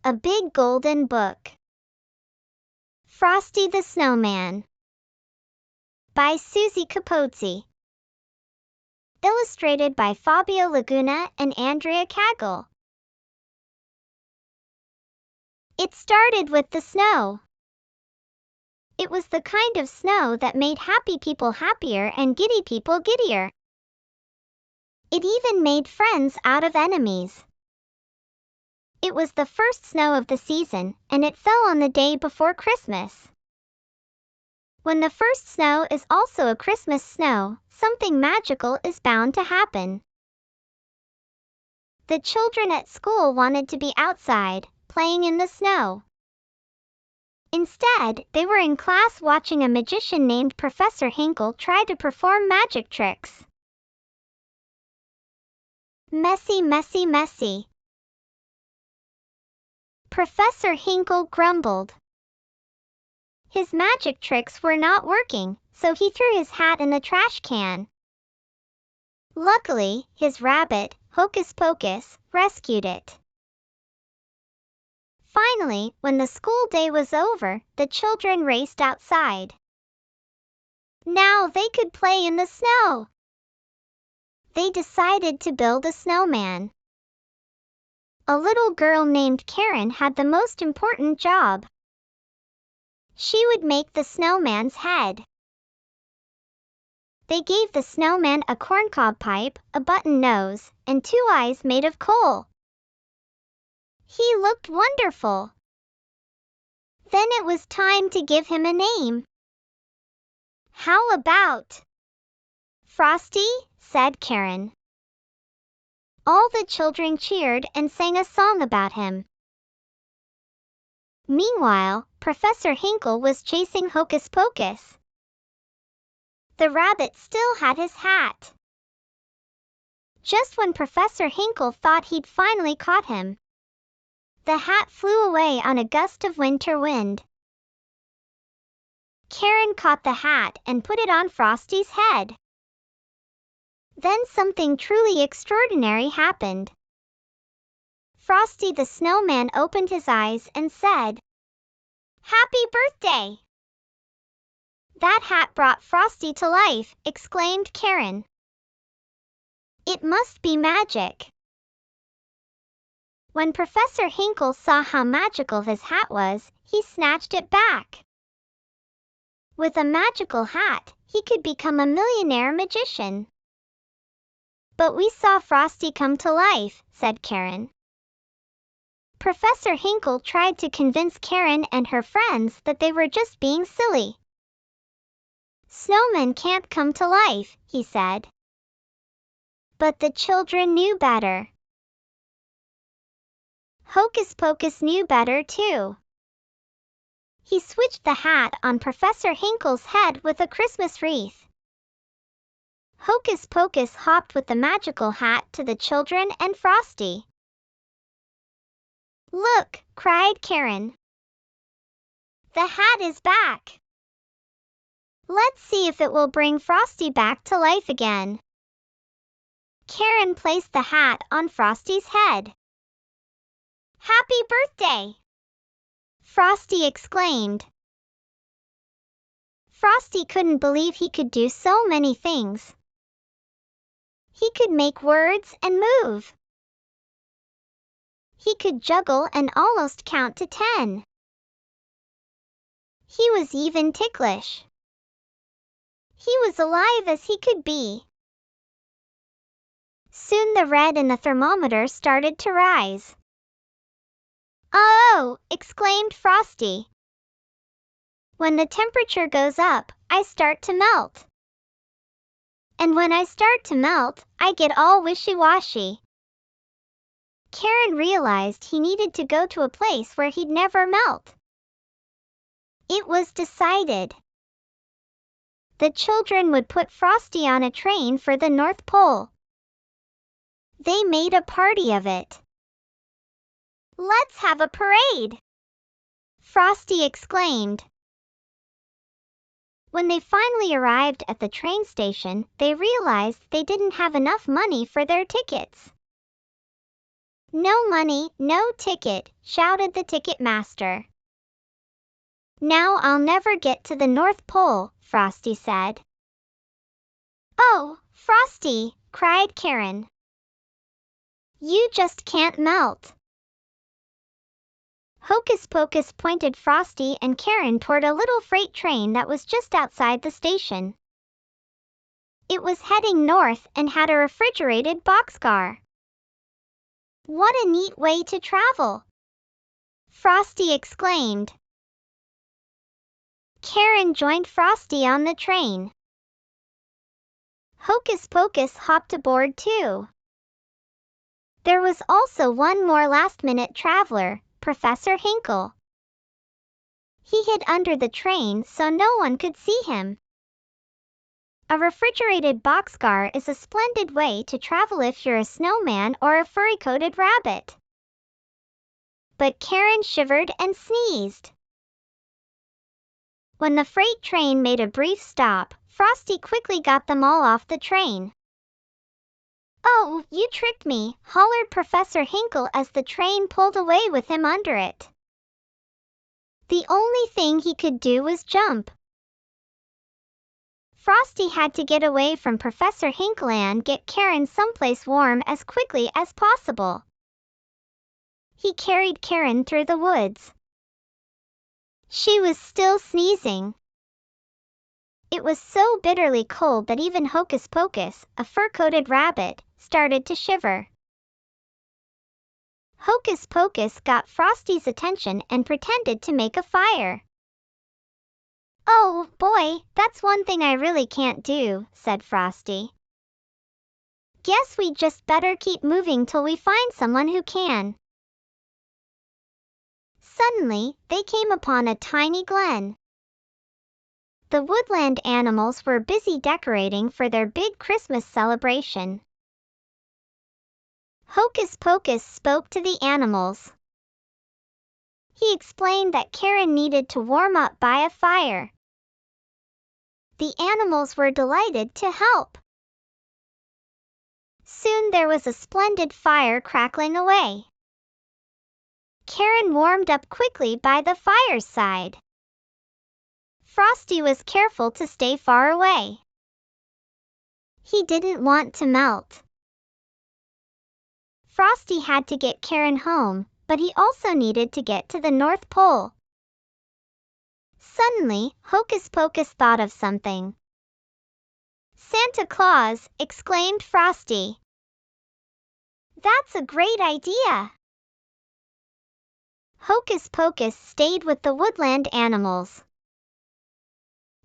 A Big Golden Book. Frosty the Snowman. By Susie Capozzi. Illustrated by Fabio Laguna and Andrea Cagle. It started with the snow. It was the kind of snow that made happy people happier and giddy people giddier. It even made friends out of enemies. It was the first snow of the season, and it fell on the day before Christmas. When the first snow is also a Christmas snow, something magical is bound to happen. The children at school wanted to be outside, playing in the snow. Instead, they were in class watching a magician named Professor Hinkle try to perform magic tricks. Messy, messy, messy. Professor Hinkle grumbled. His magic tricks were not working, so he threw his hat in the trash can. Luckily, his rabbit, Hocus Pocus, rescued it. Finally, when the school day was over, the children raced outside. Now they could play in the snow. They decided to build a snowman. A little girl named Karen had the most important job. She would make the snowman's head. They gave the snowman a corncob pipe, a button nose, and 2 eyes made of coal. He looked wonderful. Then it was time to give him a name. How about Frosty? Said Karen. All the children cheered and sang a song about him. Meanwhile, Professor Hinkle was chasing Hocus Pocus. The rabbit still had his hat. Just when Professor Hinkle thought he'd finally caught him, the hat flew away on a gust of winter wind. Karen caught the hat and put it on Frosty's head. Then something truly extraordinary happened. Frosty the Snowman opened his eyes and said, "Happy birthday!" That hat brought Frosty to life, exclaimed Karen. It must be magic. When Professor Hinkle saw how magical his hat was, he snatched it back. With a magical hat, he could become a millionaire magician. But we saw Frosty come to life, said Karen. Professor Hinkle tried to convince Karen and her friends that they were just being silly. Snowmen can't come to life, he said. But the children knew better. Hocus Pocus knew better too. He switched the hat on Professor Hinkle's head with a Christmas wreath. Hocus Pocus hopped with the magical hat to the children and Frosty. Look, cried Karen. The hat is back. Let's see if it will bring Frosty back to life again. Karen placed the hat on Frosty's head. Happy birthday! Frosty exclaimed. Frosty couldn't believe he could do so many things. He could make words and move. He could juggle and almost count to 10. He was even ticklish. He was alive as he could be. Soon the red in the thermometer started to rise. Oh! exclaimed Frosty. When the temperature goes up, I start to melt. And when I start to melt, I get all wishy-washy. Karen realized he needed to go to a place where he'd never melt. It was decided. The children would put Frosty on a train for the North Pole. They made a party of it. Let's have a parade! Frosty exclaimed. When they finally arrived at the train station, they realized they didn't have enough money for their tickets. No money, no ticket, shouted the ticket master. Now I'll never get to the North Pole, Frosty said. Oh, Frosty, cried Karen. You just can't melt. Hocus Pocus pointed Frosty and Karen toward a little freight train that was just outside the station. It was heading north and had a refrigerated boxcar. What a neat way to travel! Frosty exclaimed. Karen joined Frosty on the train. Hocus Pocus hopped aboard too. There was also one more last-minute traveler, Professor Hinkle. He hid under the train so no one could see him. A refrigerated boxcar is a splendid way to travel if you're a snowman or a furry-coated rabbit. But Karen shivered and sneezed. When the freight train made a brief stop, Frosty quickly got them all off the train. Oh, you tricked me, hollered Professor Hinkle as the train pulled away with him under it. The only thing he could do was jump. Frosty had to get away from Professor Hinkle and get Karen someplace warm as quickly as possible. He carried Karen through the woods. She was still sneezing. It was so bitterly cold that even Hocus Pocus, a fur-coated rabbit, started to shiver. Hocus Pocus got Frosty's attention and pretended to make a fire. Oh, boy, that's one thing I really can't do, said Frosty. Guess we just better keep moving till we find someone who can. Suddenly, they came upon a tiny glen. The woodland animals were busy decorating for their big Christmas celebration. Hocus Pocus spoke to the animals. He explained that Karen needed to warm up by a fire. The animals were delighted to help. Soon there was a splendid fire crackling away. Karen warmed up quickly by the fire's side. Frosty was careful to stay far away. He didn't want to melt. Frosty had to get Karen home, but he also needed to get to the North Pole. Suddenly, Hocus Pocus thought of something. Santa Claus, exclaimed Frosty. That's a great idea. Hocus Pocus stayed with the woodland animals.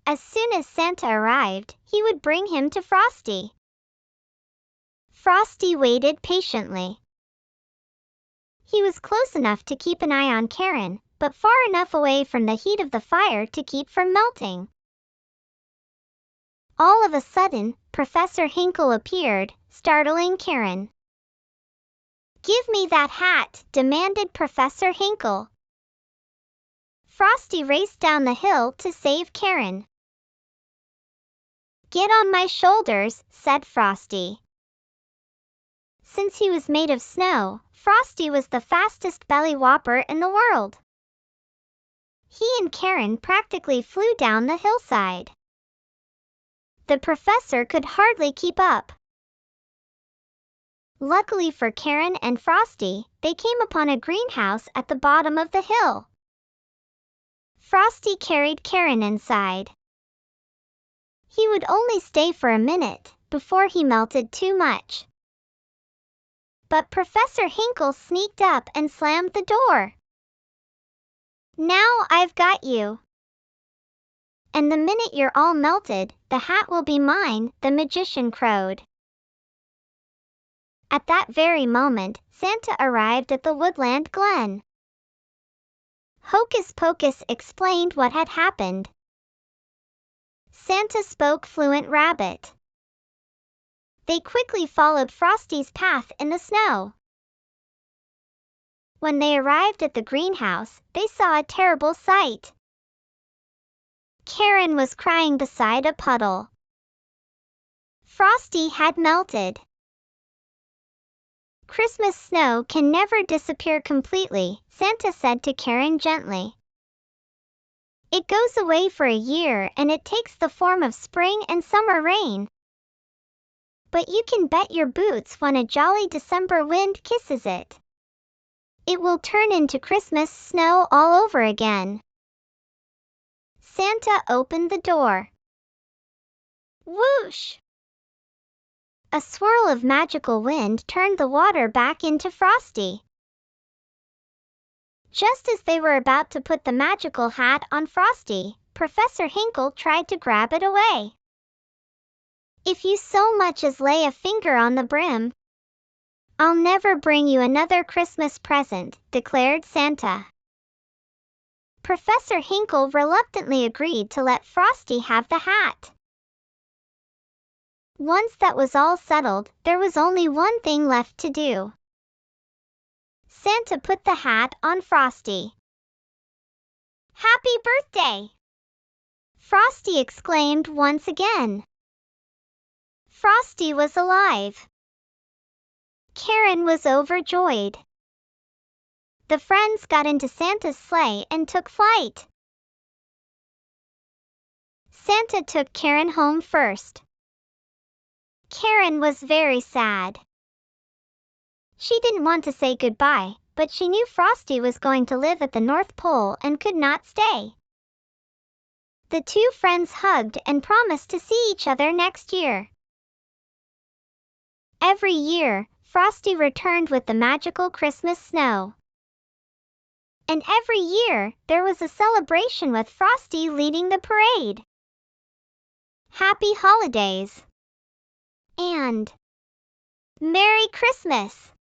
As soon as Santa arrived, he would bring him to Frosty. Frosty waited patiently. He was close enough to keep an eye on Karen, but far enough away from the heat of the fire to keep from melting. All of a sudden, Professor Hinkle appeared, startling Karen. Give me that hat, demanded Professor Hinkle. Frosty raced down the hill to save Karen. Get on my shoulders, said Frosty. Since he was made of snow, Frosty was the fastest belly whopper in the world. He and Karen practically flew down the hillside. The professor could hardly keep up. Luckily for Karen and Frosty, they came upon a greenhouse at the bottom of the hill. Frosty carried Karen inside. He would only stay for a minute, before he melted too much. But Professor Hinkle sneaked up and slammed the door. Now I've got you. And the minute you're all melted, the hat will be mine, the magician crowed. At that very moment, Santa arrived at the woodland glen. Hocus Pocus explained what had happened. Santa spoke fluent rabbit. They quickly followed Frosty's path in the snow. When they arrived at the greenhouse, they saw a terrible sight. Karen was crying beside a puddle. Frosty had melted. Christmas snow can never disappear completely, Santa said to Karen gently. It goes away for a year and it takes the form of spring and summer rain. But you can bet your boots when a jolly December wind kisses it, it will turn into Christmas snow all over again. Santa opened the door. Whoosh! A swirl of magical wind turned the water back into Frosty. Just as they were about to put the magical hat on Frosty, Professor Hinkle tried to grab it away. If you so much as lay a finger on the brim, I'll never bring you another Christmas present, declared Santa. Professor Hinkle reluctantly agreed to let Frosty have the hat. Once that was all settled, there was only one thing left to do. Santa put the hat on Frosty. Happy birthday! Frosty exclaimed once again. Frosty was alive. Karen was overjoyed. The friends got into Santa's sleigh and took flight. Santa took Karen home first. Karen was very sad. She didn't want to say goodbye, but she knew Frosty was going to live at the North Pole and could not stay. The two friends hugged and promised to see each other next year. Every year, Frosty returned with the magical Christmas snow. And every year, there was a celebration with Frosty leading the parade. Happy holidays! And Merry Christmas!